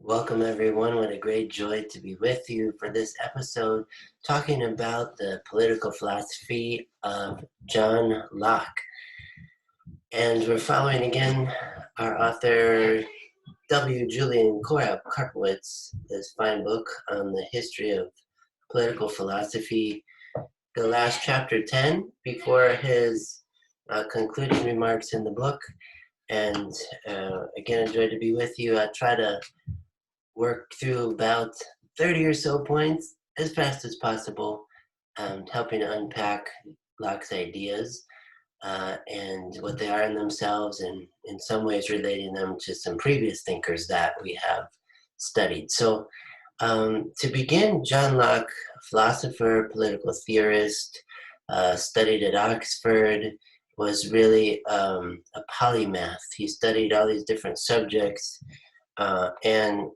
Welcome, everyone. What a great joy to be with you for this episode, talking about the political philosophy of John Locke. And we're following again our author, W. Julian Karpowitz, his fine book on the history of political philosophy, the last chapter 10, before his concluding remarks in the book. And again, a joy to be with you. I try to work through about 30 or so points as fast as possible, helping to unpack Locke's ideas and what they are in themselves, and in some ways relating them to some previous thinkers that we have studied. So to begin, John Locke, philosopher, political theorist, studied at Oxford, was really a polymath. He studied all these different subjects and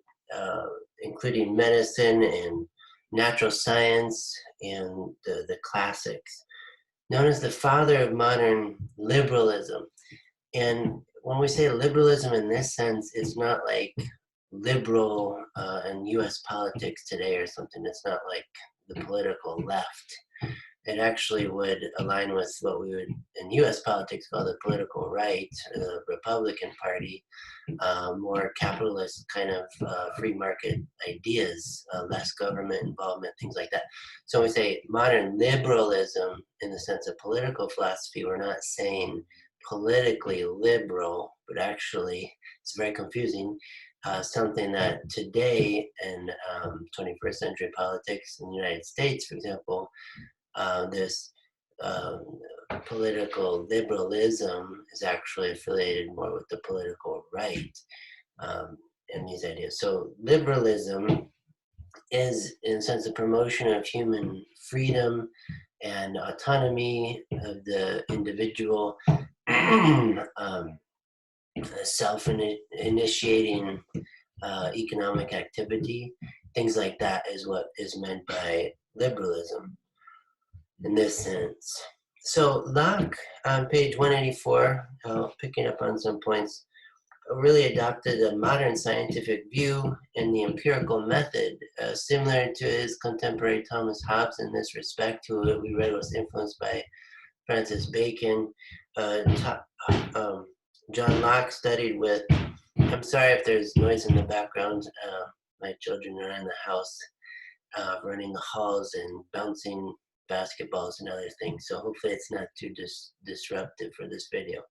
including medicine and natural science and the classics. Known as the father of modern liberalism. And when we say liberalism in this sense, it's not like liberal in US politics today or something. It's not like the political left. It actually would align with what we would in US politics call the political right, the Republican Party, more capitalist kind of free market ideas, less government involvement, things like that. So when we say modern liberalism in the sense of political philosophy, we're not saying politically liberal, but actually it's very confusing. Something that today in 21st century politics in the United States, for example, this political liberalism is actually affiliated more with the political right in these ideas. So liberalism is, in a sense, a promotion of human freedom and autonomy of the individual, self-initiating economic activity. Things like that is what is meant by liberalism in this sense. So Locke, on page 184, picking up on some points, really adopted a modern scientific view in the empirical method, similar to his contemporary Thomas Hobbes in this respect, who we read was influenced by Francis Bacon. John Locke studied with, I'm sorry if there's noise in the background, my children are in the house running the halls and bouncing basketballs and other things, so hopefully it's not too disruptive for this video.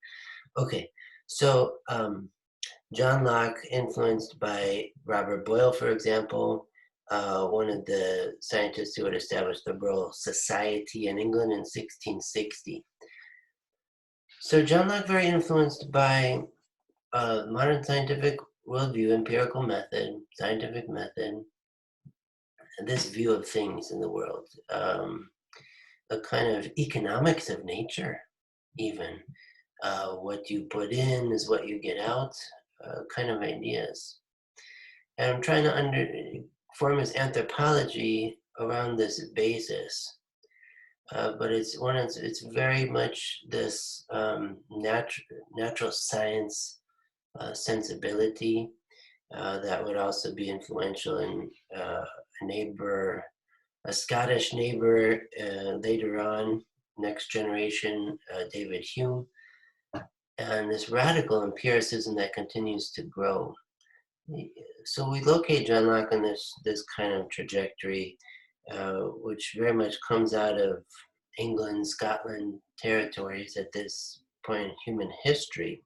Okay, so John Locke, influenced by Robert Boyle, for example, one of the scientists who had established the Royal Society in England in 1660. So John Locke, very influenced by modern scientific worldview, empirical method, scientific method, and this view of things in the world, a kind of economics of nature, even. What you put in is what you get out, kind of ideas. And I'm trying to form his anthropology around this basis. But it's very much this natural science sensibility that would also be influential in a Scottish neighbor later on, next generation, David Hume, and this radical empiricism that continues to grow. So we locate John Locke on this kind of trajectory, which very much comes out of England, Scotland territories at this point in human history.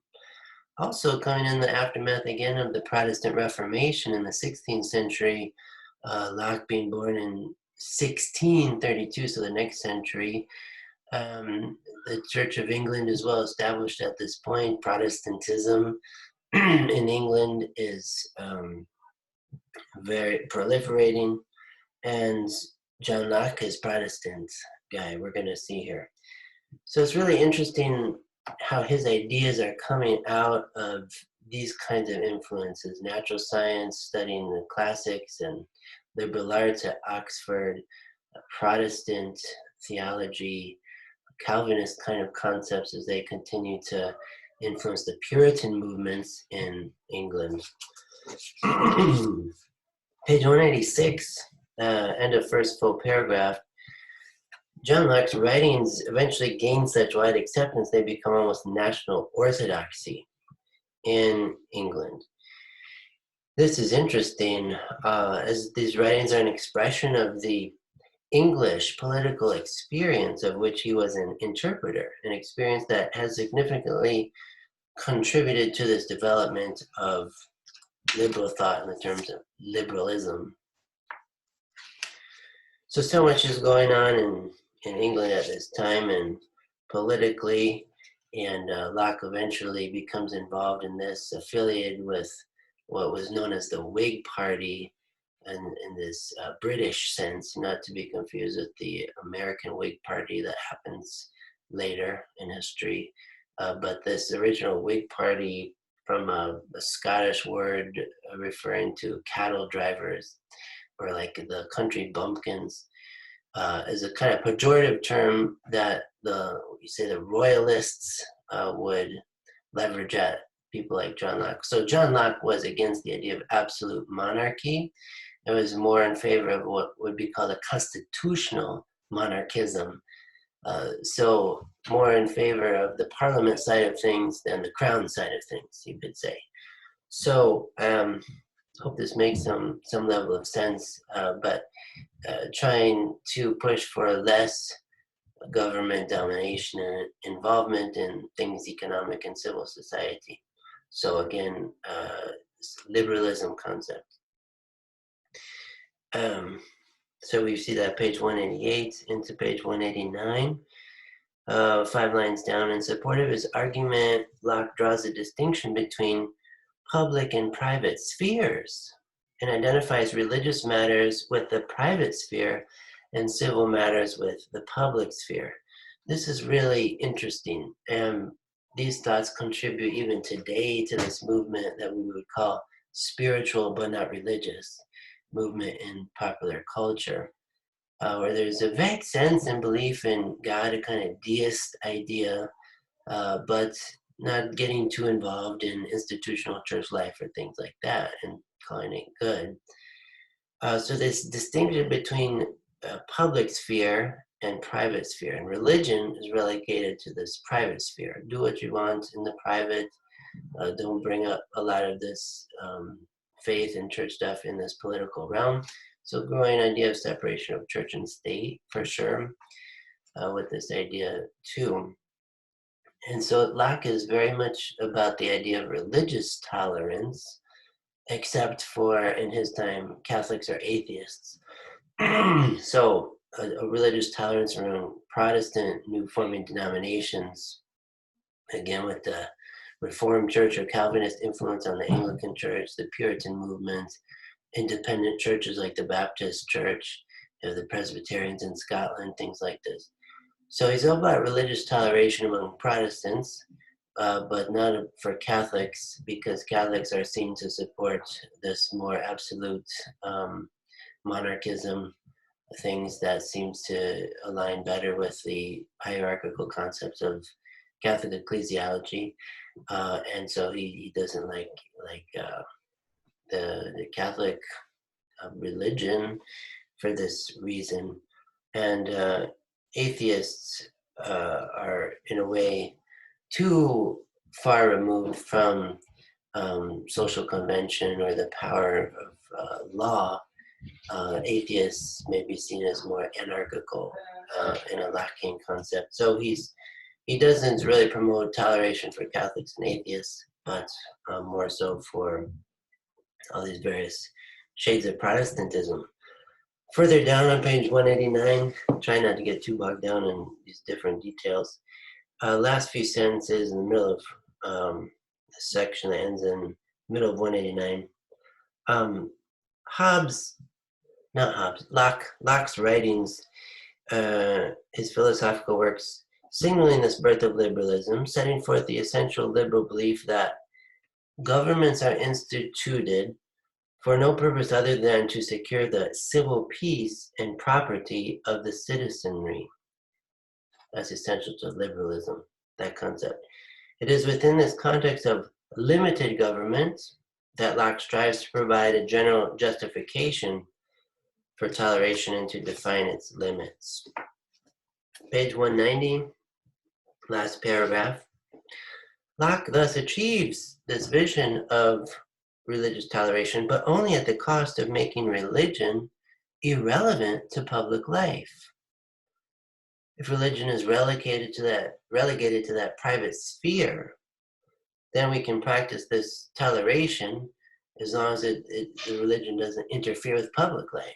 Also coming in the aftermath again of the Protestant Reformation in the 16th century, Locke being born in 1632, so the next century. The Church of England is well established at this point. Protestantism in England is very proliferating, and John Locke is Protestant guy, we're going to see here. So it's really interesting how his ideas are coming out of these kinds of influences: natural science, studying the classics, and liberal arts at Oxford, Protestant theology, Calvinist kind of concepts as they continue to influence the Puritan movements in England. Page 186, end of first full paragraph. John Locke's writings eventually gain such wide acceptance they become almost national orthodoxy in England. This is interesting, as these writings are an expression of the English political experience of which he was an interpreter, an experience that has significantly contributed to this development of liberal thought in the terms of liberalism. So much is going on in England at this time and politically, and Locke eventually becomes involved in this, affiliated with what was known as the Whig Party, and in this British sense, not to be confused with the American Whig Party that happens later in history. But this original Whig Party, from a Scottish word referring to cattle drivers, or like the country bumpkins, is a kind of pejorative term that the royalists would leverage at people like John Locke. So John Locke was against the idea of absolute monarchy. It was more in favor of what would be called a constitutional monarchism. So more in favor of the parliament side of things than the crown side of things, you could say. So hope this makes some level of sense, but trying to push for less government domination and involvement in things economic and civil society. So again, liberalism concept. So we see that page 188 into page 189. 5 lines down. In support of his argument, Locke draws a distinction between public and private spheres and identifies religious matters with the private sphere and civil matters with the public sphere. This is really interesting, and these thoughts contribute even today to this movement that we would call spiritual but not religious movement in popular culture, where there's a vague sense and belief in God, a kind of deist idea, but not getting too involved in institutional church life or things like that and calling it good. So this distinction between public sphere and private sphere, and religion is relegated to this private sphere. Do what you want in the private. Don't bring up a lot of this faith and church stuff in this political realm. So growing idea of separation of church and state, for sure, with this idea too. And so Locke is very much about the idea of religious tolerance, except for, in his time, Catholics are atheists. So a religious tolerance around Protestant new forming denominations, again with the Reformed Church or Calvinist influence on the Anglican Church, the Puritan movement, independent churches like the Baptist Church, the Presbyterians in Scotland, things like this. So he's all about religious toleration among Protestants, but not for Catholics, because Catholics are seen to support this more absolute monarchism, things that seems to align better with the hierarchical concepts of Catholic ecclesiology, and so he doesn't like the Catholic religion for this reason. And atheists are in a way too far removed from social convention or the power of law. Atheists may be seen as more anarchical in a Lockean concept. So he doesn't really promote toleration for Catholics and atheists, but more so for all these various shades of Protestantism. Further down on page 189, try not to get too bogged down in these different details. Last few sentences in the middle of the section that ends in the middle of 189. Locke's writings, his philosophical works, signaling this birth of liberalism, setting forth the essential liberal belief that governments are instituted for no purpose other than to secure the civil peace and property of the citizenry. That's essential to liberalism, that concept. It is within this context of limited government that Locke strives to provide a general justification for toleration and to define its limits. Page 190, last paragraph. Locke thus achieves this vision of religious toleration, but only at the cost of making religion irrelevant to public life. If religion is relegated to that private sphere, then we can practice this toleration as long as the religion doesn't interfere with public life.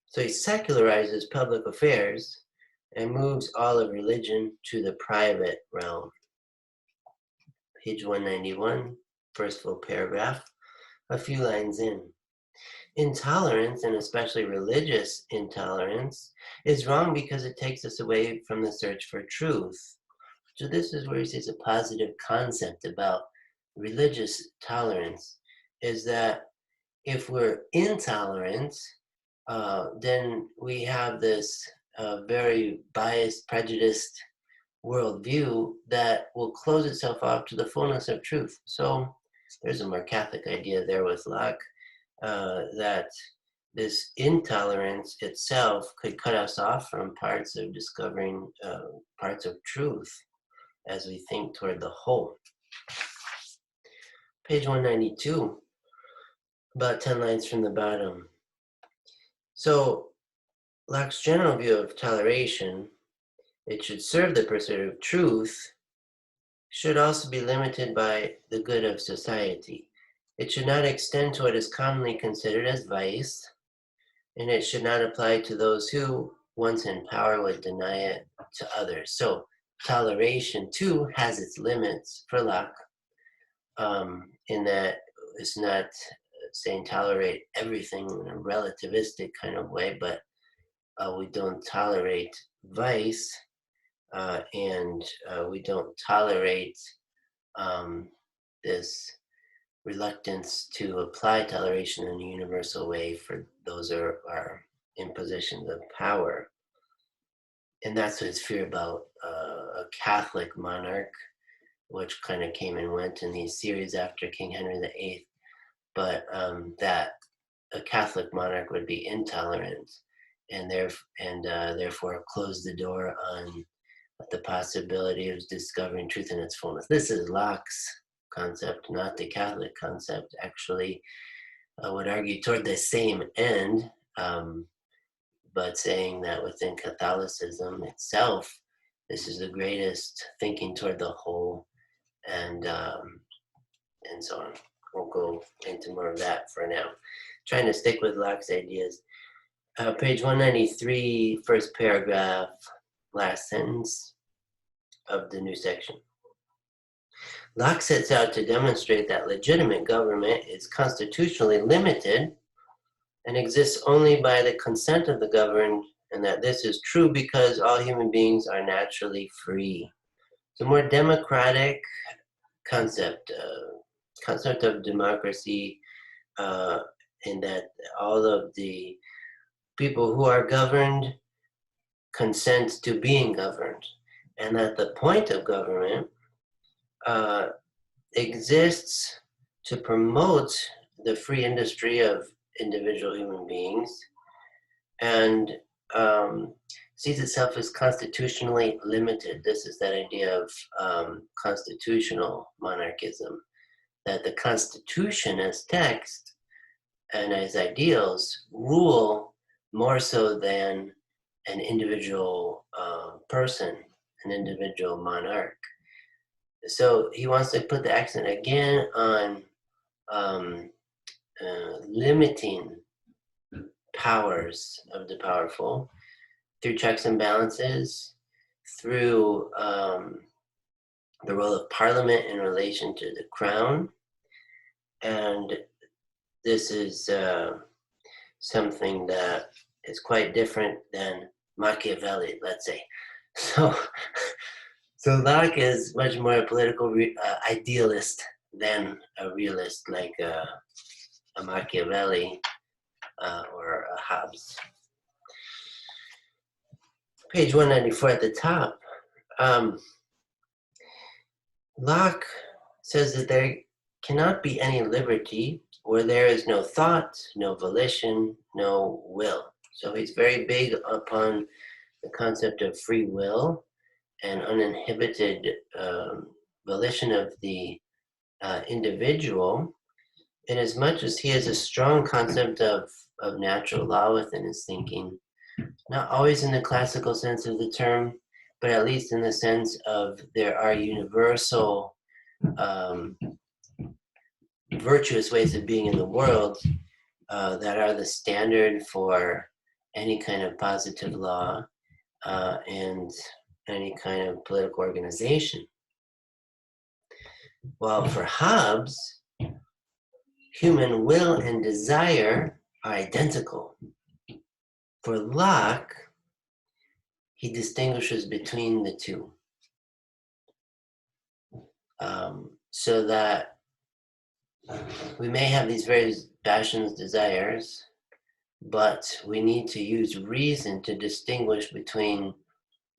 So he secularizes public affairs and moves all of religion to the private realm. Page 191, first full paragraph, a few lines in. Intolerance, and especially religious intolerance, is wrong because it takes us away from the search for truth. So this is where he says a positive concept about religious tolerance is that if we're intolerant, then we have this very biased, prejudiced worldview that will close itself off to the fullness of truth. So there's a more Catholic idea there with Locke, that this intolerance itself could cut us off from parts of discovering parts of truth as we think toward the whole. Page 192, about 10 lines from the bottom. So Locke's general view of toleration, it should serve the pursuit of truth, should also be limited by the good of society. It should not extend to what is commonly considered as vice, and it should not apply to those who, once in power, would deny it to others. So toleration, too, has its limits for Locke, in that it's not saying tolerate everything in a relativistic kind of way, but we don't tolerate vice, and we don't tolerate this reluctance to apply toleration in a universal way for those who are in positions of power. And that's what his fear about a Catholic monarch, which kind of came and went in these series after King Henry VIII, but that a Catholic monarch would be intolerant and therefore close the door on the possibility of discovering truth in its fullness. This is Locke's concept, not the Catholic concept. Actually, I would argue toward the same end, but saying that within Catholicism itself, this is the greatest thinking toward the whole, and so on. We'll go into more of that for now. Trying to stick with Locke's ideas. Page 193, first paragraph, last sentence of the new section. Locke sets out to demonstrate that legitimate government is constitutionally limited and exists only by the consent of the governed, and that this is true because all human beings are naturally free. It's a more democratic concept of democracy, in that all of the people who are governed consent to being governed, and that the point of government exists to promote the free industry of individual human beings, and sees itself as constitutionally limited. This is that idea of constitutional monarchism, that the Constitution as text and as ideals rule more so than an individual person, an individual monarch. So he wants to put the accent again on limiting powers of the powerful through checks and balances, through the role of Parliament in relation to the Crown. And this is something that is quite different than Machiavelli, let's say. So Locke is much more a political idealist than a realist like a Machiavelli or a Hobbes. Page 194 at the top. Locke says that cannot be any liberty where there is no thought, no volition, no will. So he's very big upon the concept of free will and uninhibited volition of the individual, in as much as he has a strong concept of natural law within his thinking, not always in the classical sense of the term, but at least in the sense of there are universal virtuous ways of being in the world that are the standard for any kind of positive law and any kind of political organization. While for Hobbes, human will and desire are identical. For Locke, he distinguishes between the two. So that we may have these various passions, desires, but we need to use reason to distinguish between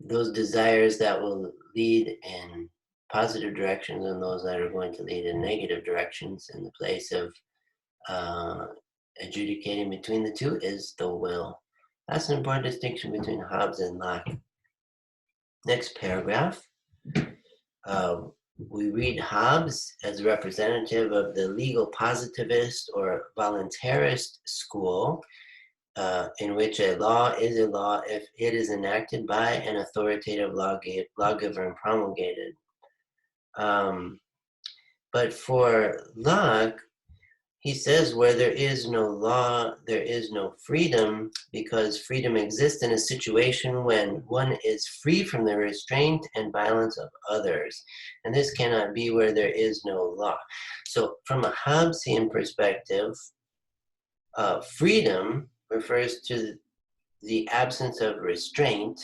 those desires that will lead in positive directions and those that are going to lead in negative directions. In the place of adjudicating between the two is the will. That's an important distinction between Hobbes and Locke. Next paragraph. We read Hobbes as a representative of the legal positivist or voluntarist school, in which a law is a law if it is enacted by an authoritative lawgiver and promulgated. But for Locke, he says where there is no law, there is no freedom, because freedom exists in a situation when one is free from the restraint and violence of others. And this cannot be where there is no law. So from a Hobbesian perspective, freedom refers to the absence of restraint,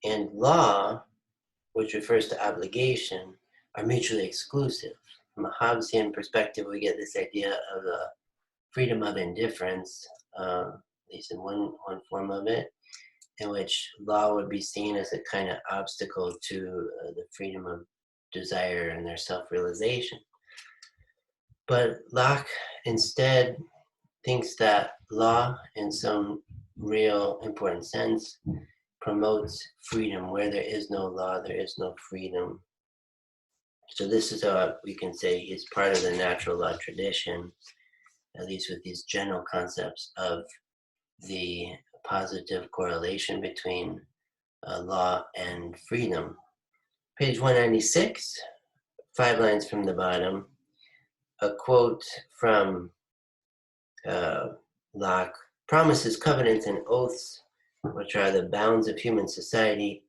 and law, which refers to obligation, are mutually exclusive. From a Hobbesian perspective, we get this idea of the freedom of indifference, at least in one form of it, in which law would be seen as a kind of obstacle to the freedom of desire and their self-realization. But Locke instead thinks that law, in some real important sense, promotes freedom. Where there is no law, there is no freedom. So this is how we can say he's part of the natural law tradition, at least with these general concepts of the positive correlation between law and freedom. Page 196, 5 lines from the bottom, a quote from Locke: promises, covenants, and oaths, which are the bounds of human society,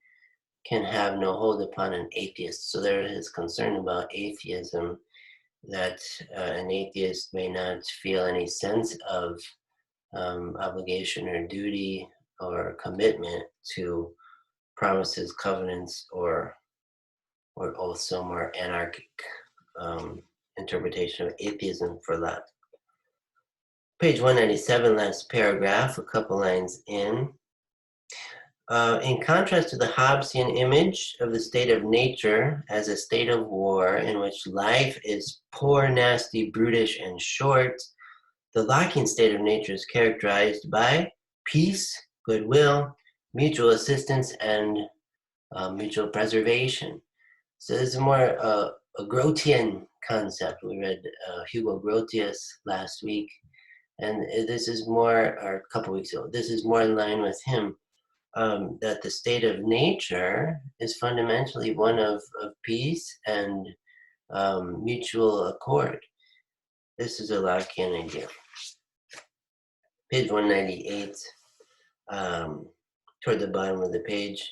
can have no hold upon an atheist. So there is concern about atheism, that an atheist may not feel any sense of obligation or duty or commitment to promises, covenants, or oaths, some more anarchic interpretation of atheism for Locke. Page 197, last paragraph, a couple lines in. In contrast to the Hobbesian image of the state of nature as a state of war in which life is poor, nasty, brutish, and short, the Lockean state of nature is characterized by peace, goodwill, mutual assistance, and mutual preservation. So this is more a Grotian concept. We read Hugo Grotius last week, and this is more, or a couple weeks ago, this is more in line with him. That the state of nature is fundamentally one of peace and mutual accord. This is a Lockean idea. Page 198, toward the bottom of the page.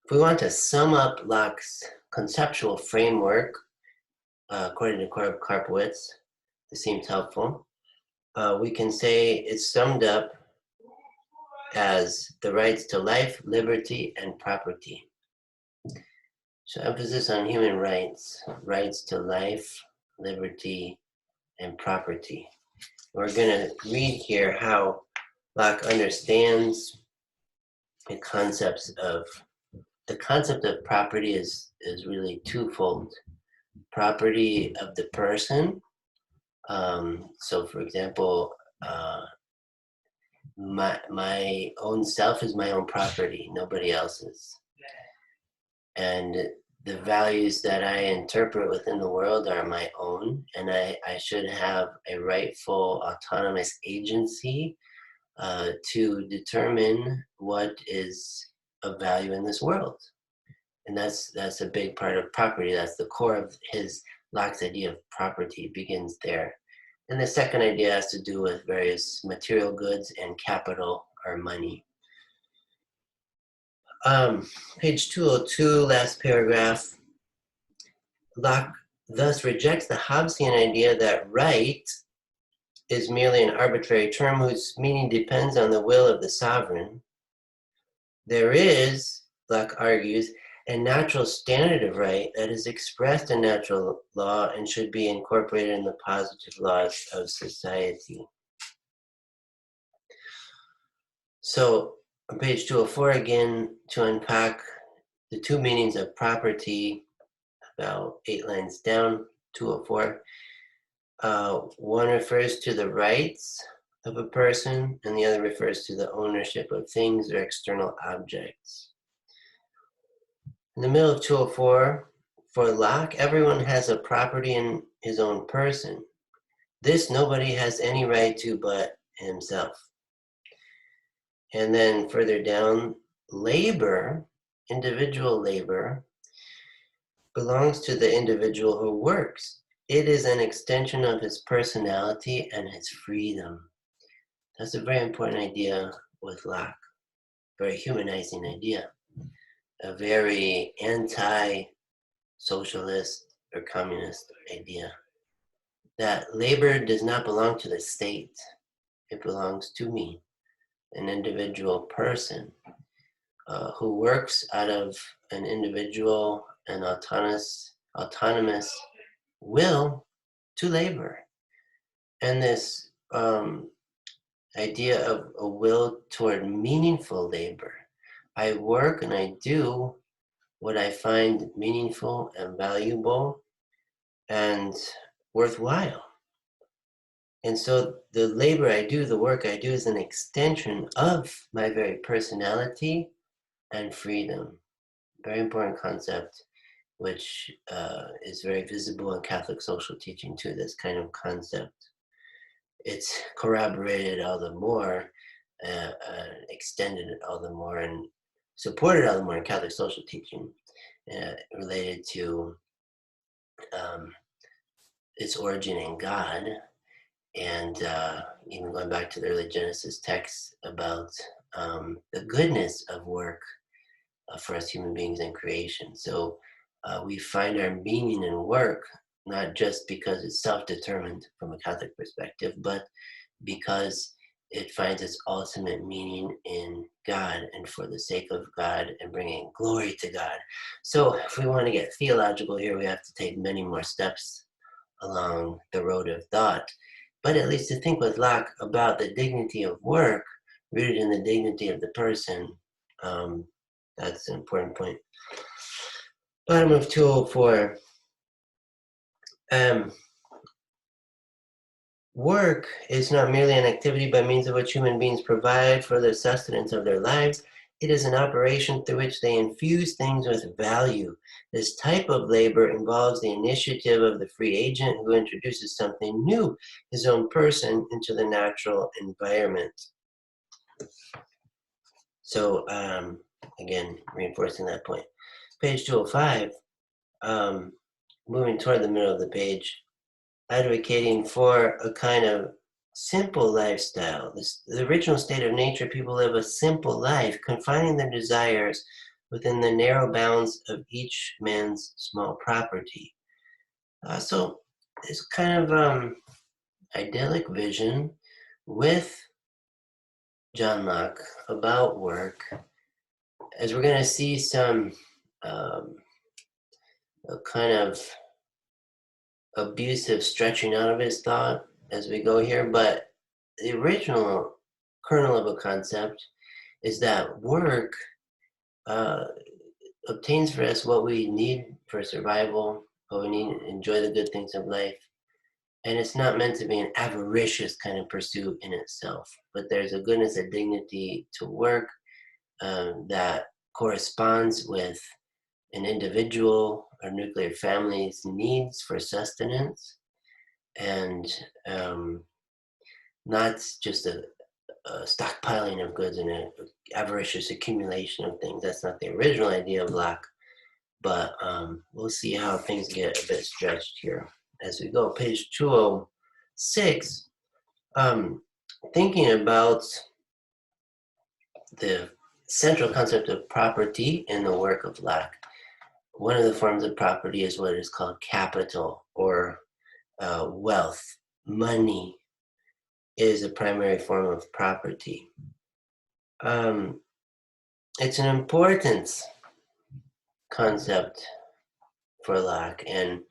If we want to sum up Locke's conceptual framework, according to Karpowitz, this seems helpful, we can say it's summed up as the rights to life, liberty, and property. So emphasis on human rights, rights to life, liberty, and property. We're going to read here how Locke understands the concept of property is really twofold. property of the person. So, for example, my own self is my own property, nobody else's. And the values that I interpret within the world are my own, and I should have a rightful autonomous agency to determine what is of value in this world. And that's a big part of property. That's the core of Locke's idea of property begins there. And the second idea has to do with various material goods and capital or money. Page 202, last paragraph. Locke thus rejects the Hobbesian idea that right is merely an arbitrary term whose meaning depends on the will of the sovereign. There is, Locke argues, a natural standard of right that is expressed in natural law and should be incorporated in the positive laws of society. So on page 204, again, to unpack the two meanings of property, about 8 lines down, 204. One refers to the rights of a person, and the other refers to the ownership of things or external objects. In the middle of 204, for Locke, everyone has a property in his own person. This nobody has any right to but himself. And then further down, labor, individual labor, belongs to the individual who works. It is an extension of his personality and his freedom. That's a very important idea with Locke, very humanizing idea, a very anti-socialist or communist idea, that labor does not belong to the state. It belongs to me, an individual person who works out of an individual and autonomous will to labor. And this idea of a will toward meaningful labor. I work and I do what I find meaningful and valuable and worthwhile. And so the labor I do, the work I do, is an extension of my very personality and freedom. Very important concept, which is very visible in Catholic social teaching too, this kind of concept. It's corroborated all the more, extended all the more, and supported all the more in Catholic social teaching related to its origin in God, and even going back to the early Genesis texts about the goodness of work for us human beings in creation. So we find our meaning in work, not just because it's self-determined from a Catholic perspective, but because it finds its ultimate meaning in God and for the sake of God and bringing glory to God. So if we want to get theological here, we have to take many more steps along the road of thought. But at least to think with Locke about the dignity of work rooted in the dignity of the person, that's an important point. Bottom of 204. Work is not merely an activity by means of which human beings provide for the sustenance of their lives. It is an operation through which they infuse things with value. This type of labor involves the initiative of the free agent who introduces something new, his own person, into the natural environment. So, again, reinforcing that point. Page 205, moving toward the middle of the page, advocating for a kind of simple lifestyle. The original state of nature, people live a simple life, confining their desires within the narrow bounds of each man's small property. So this kind of idyllic vision with John Locke about work, as we're going to see some kind of abusive stretching out of his thought as we go here, but the original kernel of a concept is that work obtains for us what we need for survival but we need to enjoy the good things of life. And it's not meant to be an avaricious kind of pursuit in itself, but there's a goodness and dignity to work that corresponds with an individual or nuclear family's needs for sustenance, and not just a stockpiling of goods and an avaricious accumulation of things. That's not the original idea of Locke, but we'll see how things get a bit stretched here as we go. Page 206, thinking about the central concept of property in the work of Locke. One of the forms of property is what is called capital, or wealth. Money is a primary form of property. It's an important concept for Locke, and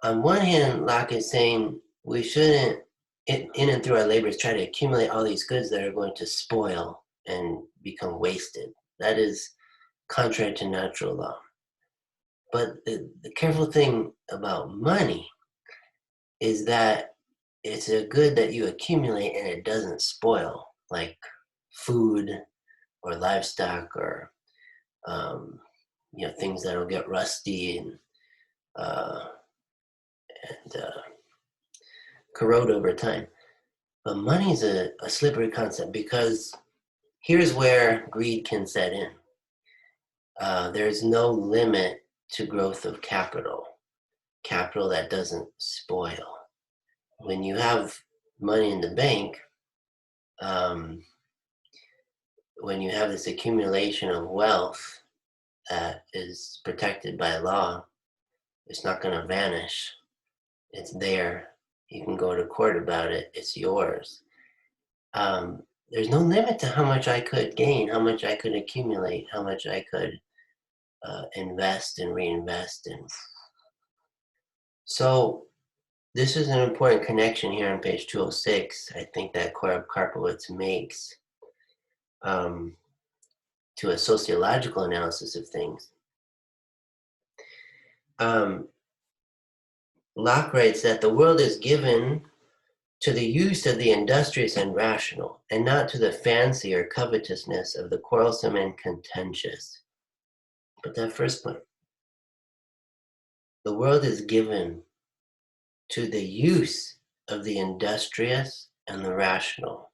on one hand, Locke is saying we shouldn't, in and through our labors, try to accumulate all these goods that are going to spoil and become wasted. That is contrary to natural law. But the careful thing about money is that it's a good that you accumulate and it doesn't spoil, like food or livestock, or things that'll get rusty and corrode over time. But money is a slippery concept, because here's where greed can set in. There's no limit to growth of capital that doesn't spoil. When you have money in the bank, when you have this accumulation of wealth that is protected by law, it's not going to vanish. It's there. You can go to court about it. It's yours. There's no limit to how much I could gain, how much I could accumulate, how much I could invest and reinvest in. So this is an important connection here on page 206, I think, that Karpowitz makes to a sociological analysis of things. Locke writes that the world is given to the use of the industrious and rational, and not to the fancy or covetousness of the quarrelsome and contentious. But that first point, the world is given to the use of the industrious and the rational.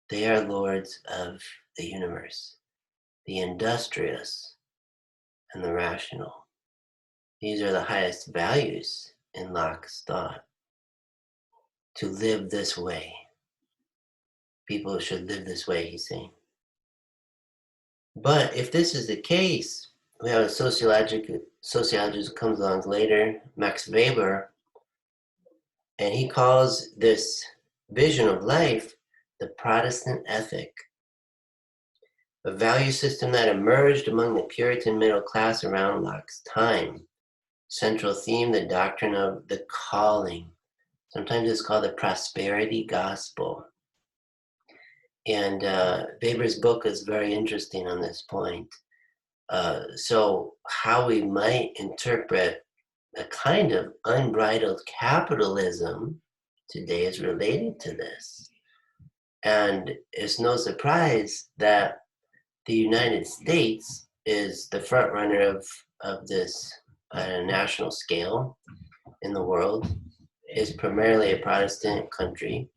They are lords of the universe. The industrious and the rational. These are the highest values in Locke's thought. To live this way. People should live this way, he's saying. But if this is the case, we have a sociologist who comes along later, Max Weber, and he calls this vision of life the Protestant ethic, a value system that emerged among the Puritan middle class around Locke's time. Central theme, the doctrine of the calling. Sometimes it's called the prosperity gospel. And Weber's book is very interesting on this point. So how we might interpret a kind of unbridled capitalism today is related to this. And it's no surprise that the United States is the front runner of this on a national scale in the world. Is primarily a Protestant country,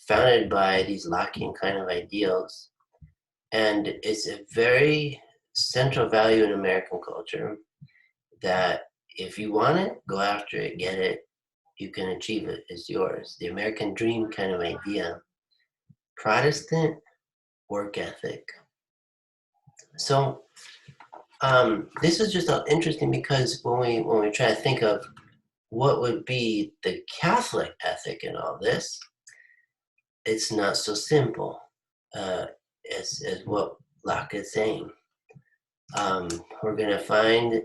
founded by these Lockean kind of ideals. And it's a very central value in American culture that if you want it, go after it, get it, you can achieve it, it's yours. The American dream kind of idea. Protestant work ethic. So this is just interesting, because when we try to think of what would be the Catholic ethic in all this, it's not so simple as what Locke is saying. We're going to find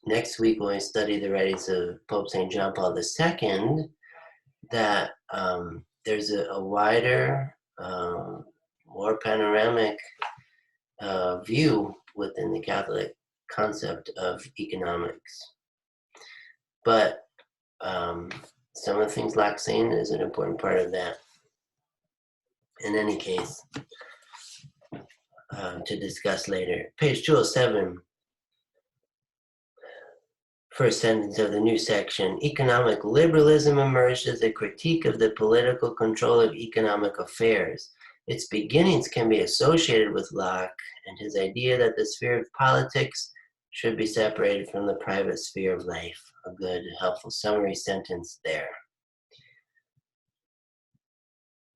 next week, when we study the writings of Pope St. John Paul II, that there's a wider, more panoramic view within the Catholic concept of economics. But some of the things Locke's saying is an important part of that. In any case, to discuss later. Page 207, first sentence of the new section. Economic liberalism emerged as a critique of the political control of economic affairs. Its beginnings can be associated with Locke and his idea that the sphere of politics should be separated from the private sphere of life. A good, helpful summary sentence there.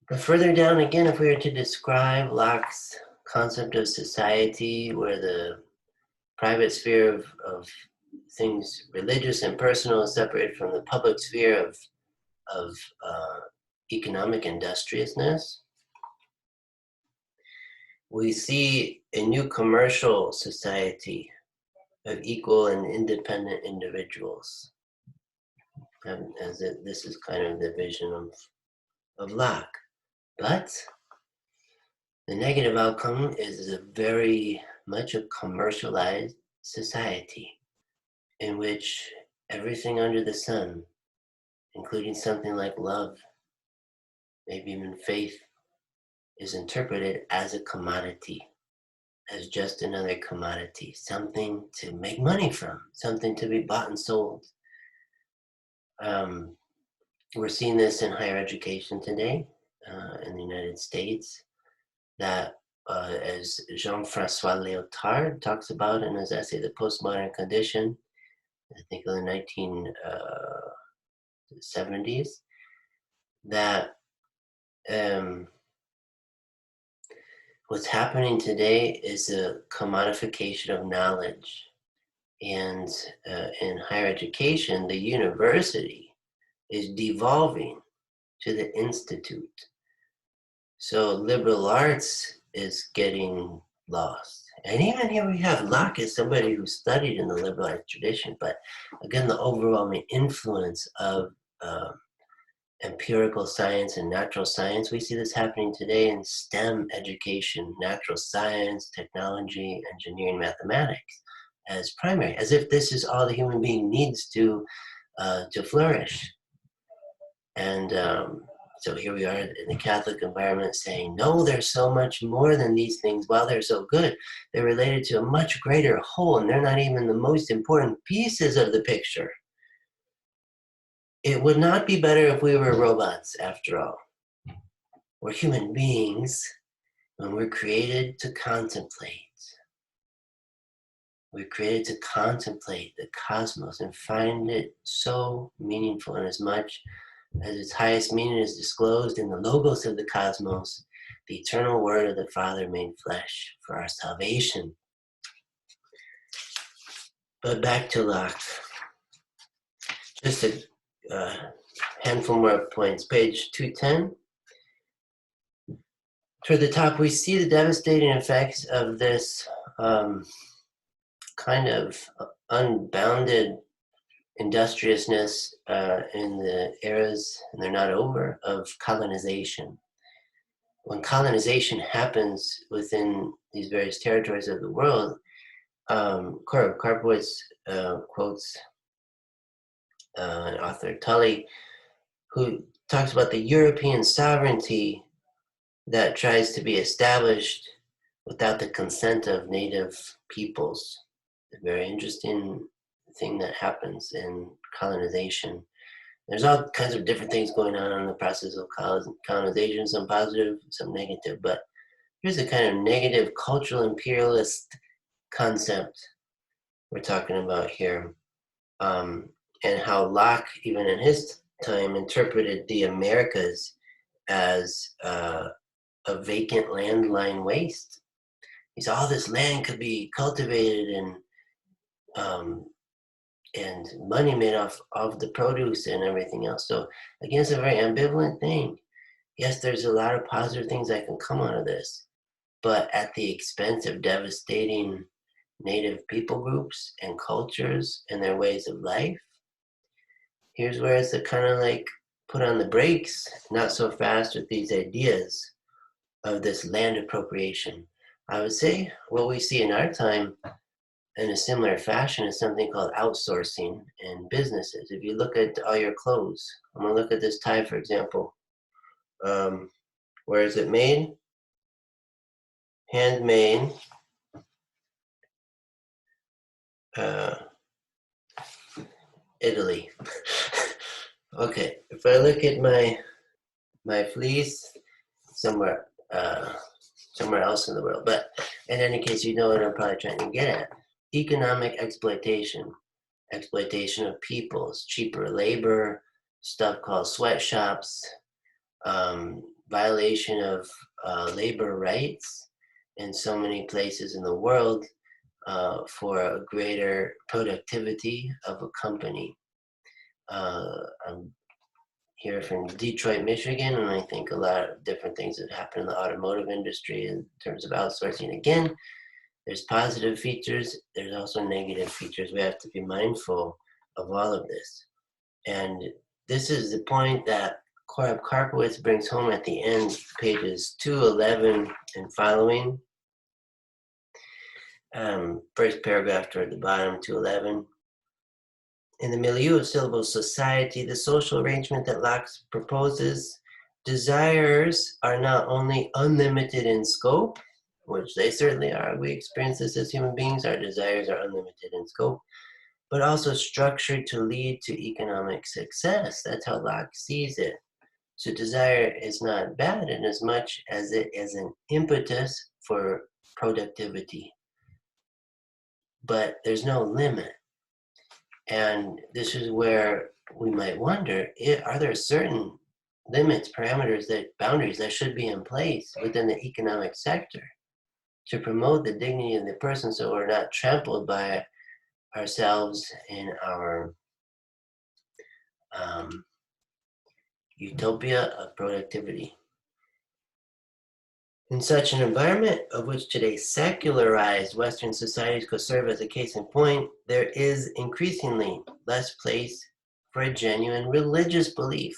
But further down again, if we were to describe Locke's concept of society, where the private sphere of things religious and personal is separated from the public sphere of economic industriousness, we see a new commercial society of equal and independent individuals. And this is kind of the vision of Locke. But the negative outcome is a very much a commercialized society in which everything under the sun, including something like love, maybe even faith, is interpreted as a commodity, as just another commodity, something to make money from, something to be bought and sold. We're seeing this in higher education today in the United States, that as Jean-Francois Lyotard talks about in his essay, The Postmodern Condition, I think in the 1970s, that what's happening today is a commodification of knowledge. And in higher education, the university is devolving to the institute. So liberal arts is getting lost. And even here we have Locke as somebody who studied in the liberal arts tradition, but again, the overwhelming influence of empirical science and natural science, we see this happening today in STEM education, natural science, technology, engineering, mathematics, as primary, as if this is all the human being needs to flourish. And so here we are in the Catholic environment saying, no, there's so much more than these things. While they're so good, they're related to a much greater whole, and they're not even the most important pieces of the picture. It would not be better if we were robots, after all. We're human beings, and we're created to contemplate. We're created to contemplate the cosmos and find it so meaningful, and as much as its highest meaning is disclosed in the logos of the cosmos, the eternal word of the Father made flesh for our salvation. But back to Locke. Just a handful more points. Page 210. Toward the top, we see the devastating effects of this kind of unbounded industriousness in the eras, and they're not over, of colonization. When colonization happens within these various territories of the world, Karpowicz quotes an author, Tully, who talks about the European sovereignty that tries to be established without the consent of native peoples. A very interesting thing that happens in colonization. There's all kinds of different things going on in the process of colonization, some positive, some negative, but here's a kind of negative cultural imperialist concept we're talking about here, and how Locke, even in his time, interpreted the Americas as a vacant landline waste. He said all this land could be cultivated and money made off of the produce and everything else. So again, it's a very ambivalent thing. Yes, there's a lot of positive things that can come out of this, but at the expense of devastating native people groups and cultures and their ways of life. Here's where it's a kind of like put on the brakes, not so fast with these ideas of this land appropriation. I would say what we see in our time in a similar fashion is something called outsourcing in businesses. If you look at all your clothes, I'm going to look at this tie, for example. Where is it made? Handmade. Italy. Okay, if I look at my fleece, somewhere somewhere else in the world. But in any case, you know what I'm probably trying to get at. Economic exploitation, exploitation of peoples, cheaper labor, stuff called sweatshops, violation of labor rights in so many places in the world for a greater productivity of a company. I'm here from Detroit, Michigan, and I think a lot of different things have happened in the automotive industry in terms of outsourcing. Again, there's positive features, there's also negative features. We have to be mindful of all of this. And this is the point that Korab Karpowitz brings home at the end, pages 211 and following. First paragraph toward the bottom, 211. In the milieu of civil society, the social arrangement that Locke proposes, desires are not only unlimited in scope, which they certainly are. We experience this as human beings. Our desires are unlimited in scope, but also structured to lead to economic success. That's how Locke sees it. So desire is not bad in as much as it is an impetus for productivity. But there's no limit. And this is where we might wonder, are there certain limits, parameters, boundaries that should be in place within the economic sector to promote the dignity of the person so we're not trampled by ourselves in our utopia of productivity. In such an environment, of which today's secularized Western societies could serve as a case in point, there is increasingly less place for a genuine religious belief.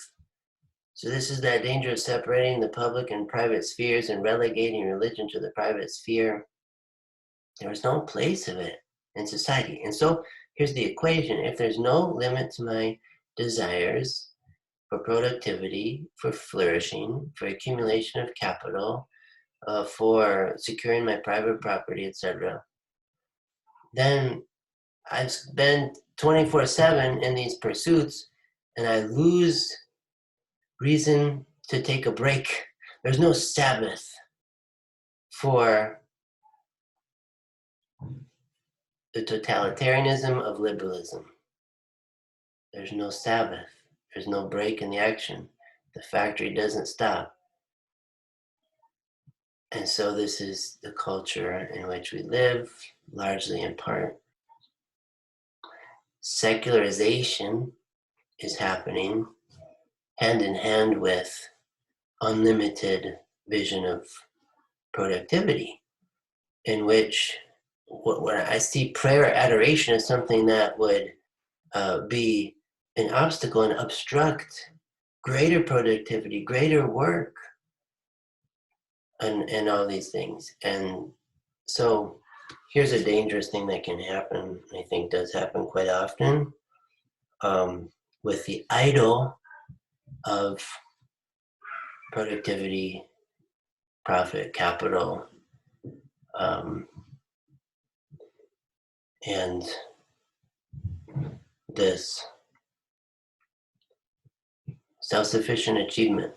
So this is that danger of separating the public and private spheres and relegating religion to the private sphere. There is no place of it in society. And so here's the equation. If there's no limit to my desires for productivity, for flourishing, for accumulation of capital, for securing my private property, etc., then I've spent 24/7 in these pursuits and I lose reason to take a break. There's no Sabbath for the totalitarianism of liberalism. There's no Sabbath. There's no break in the action. The factory doesn't stop. And so this is the culture in which we live, largely in part. Secularization is happening hand in hand with unlimited vision of productivity, in which when I see prayer or adoration as something that would be an obstacle and obstruct greater productivity, greater work, and all these things. And so here's a dangerous thing that can happen, I think does happen quite often, with the idol of productivity, profit, capital, and this self-sufficient achievement.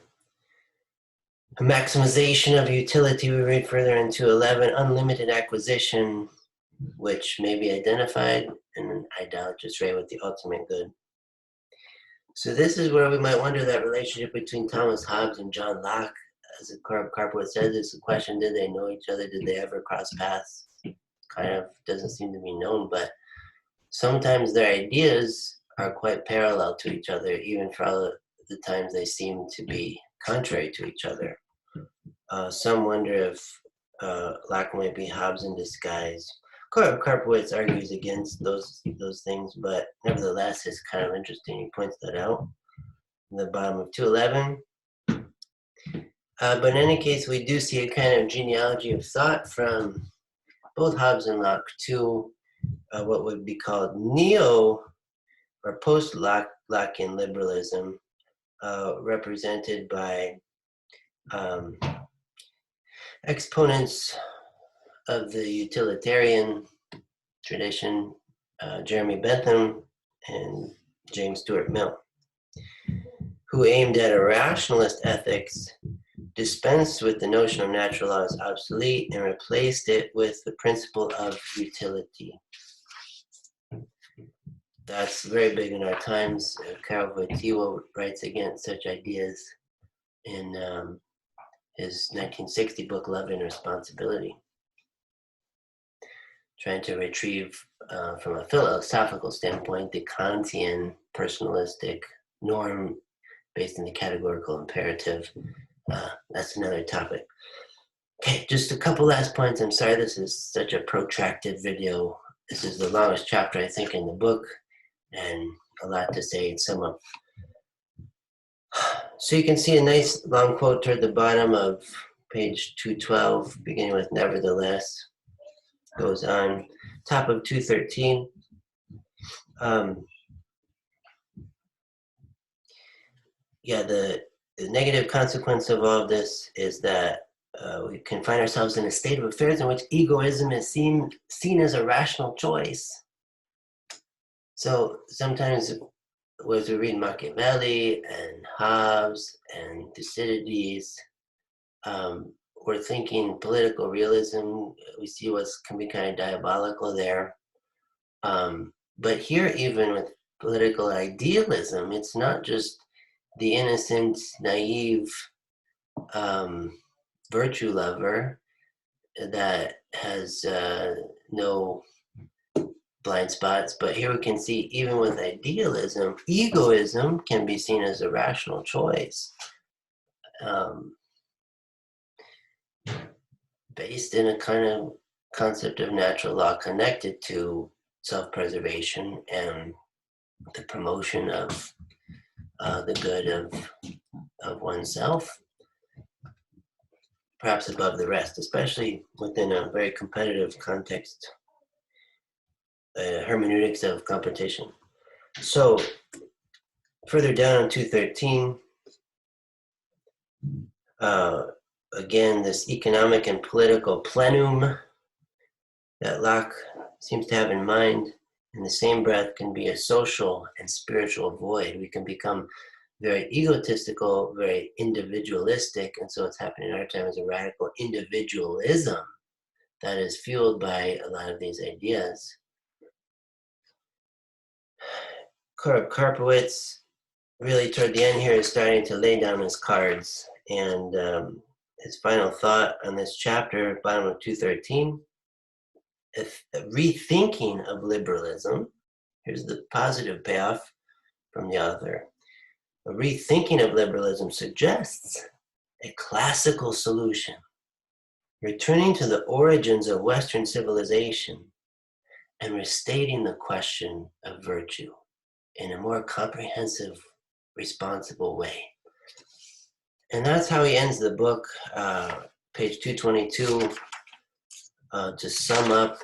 A maximization of utility, we read further in 211, unlimited acquisition, which may be identified in an idolatrous way with the ultimate good. So this is where we might wonder that relationship between Thomas Hobbes and John Locke. As Karpowitz says, it's a question, did they know each other? Did they ever cross paths? Kind of doesn't seem to be known, but sometimes their ideas are quite parallel to each other, even for all the times they seem to be contrary to each other. Some wonder if Locke might be Hobbes in disguise. Karpowitz argues against those things, but nevertheless, it's kind of interesting. He points that out in the bottom of 211. But in any case, we do see a kind of genealogy of thought from both Hobbes and Locke to what would be called neo or post-Lockean liberalism, represented by exponents of the utilitarian tradition, Jeremy Bentham and James Stuart Mill, who aimed at a rationalist ethics, dispensed with the notion of natural law as obsolete, and replaced it with the principle of utility. That's very big in our times. Karol Wojtyła writes against such ideas in his 1960 book, Love and Responsibility, trying to retrieve, from a philosophical standpoint, the Kantian personalistic norm based in the categorical imperative. That's another topic. Okay, just a couple last points. I'm sorry this is such a protracted video. This is the longest chapter, I think, in the book, and a lot to say and sum up. So you can see a nice long quote toward the bottom of page 212, beginning with nevertheless. Goes on. Top of 213. The negative consequence of all of this is that we can find ourselves in a state of affairs in which egoism is seen as a rational choice. So sometimes, as we read Machiavelli and Hobbes and Thucydides, we're thinking political realism. We see what can be kind of diabolical there. But here, even with political idealism, it's not just the innocent, naive virtue lover that has no blind spots, but here we can see even with idealism, egoism can be seen as a rational choice, based in a kind of concept of natural law connected to self-preservation and the promotion of the good of oneself, perhaps above the rest, especially within a very competitive context, hermeneutics of competition. So further down on 213, again, this economic and political plenum that Locke seems to have in mind, in the same breath, can be a social and spiritual void. We can become very egotistical, very individualistic, and so what's happening in our time is a radical individualism that is fueled by a lot of these ideas. Karpowitz, really toward the end here, is starting to lay down his cards, and his final thought on this chapter, bottom of 213, a rethinking of liberalism. Here's the positive payoff from the author. A rethinking of liberalism suggests a classical solution, returning to the origins of Western civilization and restating the question of virtue in a more comprehensive, responsible way. And that's how he ends the book, page 222. To sum up,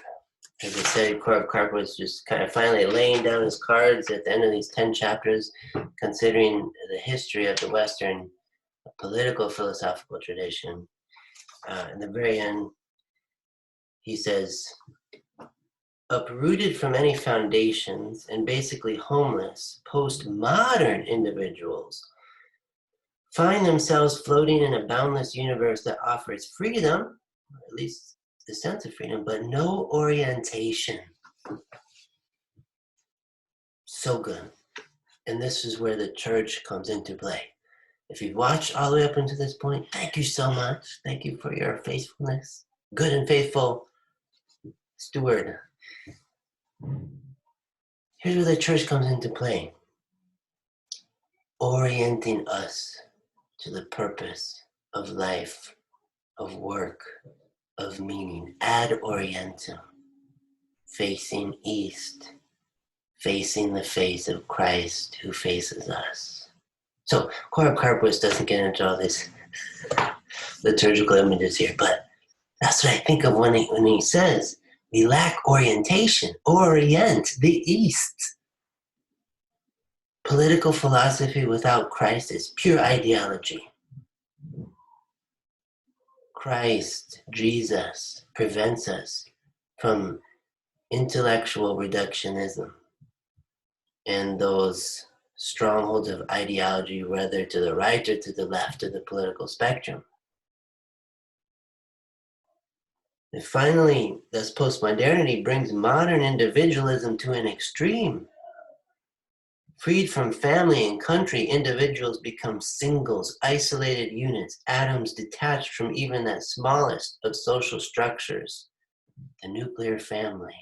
as I said, Karp was just kind of finally laying down his cards at the end of these 10 chapters, considering the history of the Western political philosophical tradition. In the very end, he says, uprooted from any foundations and basically homeless, postmodern individuals find themselves floating in a boundless universe that offers freedom, or at least the sense of freedom, but no orientation. So good. And this is where the church comes into play. If you've watched all the way up until this point, thank you so much. Thank you for your faithfulness. Good and faithful steward. Here's where the church comes into play. Orienting us to the purpose of life, of work, of meaning. Ad orientem. Facing east. Facing the face of Christ who faces us. So Karpowitz doesn't get into all these liturgical images here, but that's what I think of when he says We lack orientation. Orient the East. Political philosophy without Christ is pure ideology. Christ, Jesus, prevents us from intellectual reductionism and those strongholds of ideology, whether to the right or to the left of the political spectrum. And finally, thus postmodernity brings modern individualism to an extreme. Freed from family and country, individuals become singles, isolated units, atoms detached from even that smallest of social structures, the nuclear family.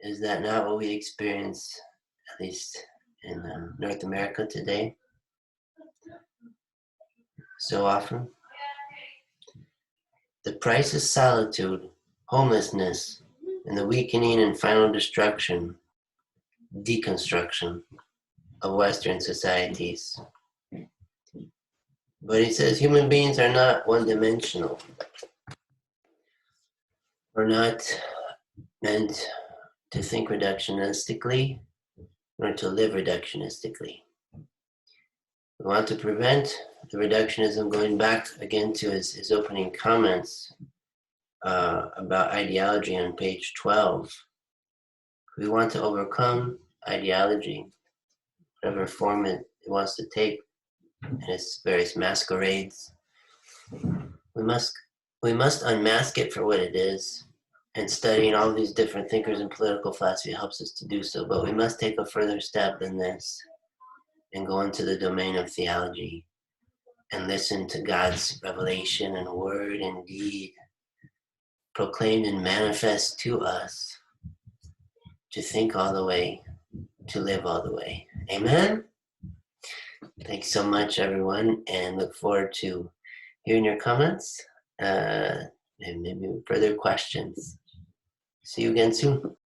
Is that not what we experience, at least in North America today? So often. The price is solitude, homelessness, and the weakening and final deconstruction of Western societies. But he says human beings are not one-dimensional. We're not meant to think reductionistically nor to live reductionistically. We want to prevent the reductionism, going back again to his opening comments about ideology on page 12. We want to overcome ideology, whatever form it wants to take in its various masquerades. We must unmask it for what it is, and studying all these different thinkers in political philosophy helps us to do so. But we must take a further step than this and go into the domain of theology and listen to God's revelation and word and deed proclaimed and manifest to us, to think all the way, to live all the way. Amen? Thanks so much, everyone, and look forward to hearing your comments and maybe further questions. See you again soon.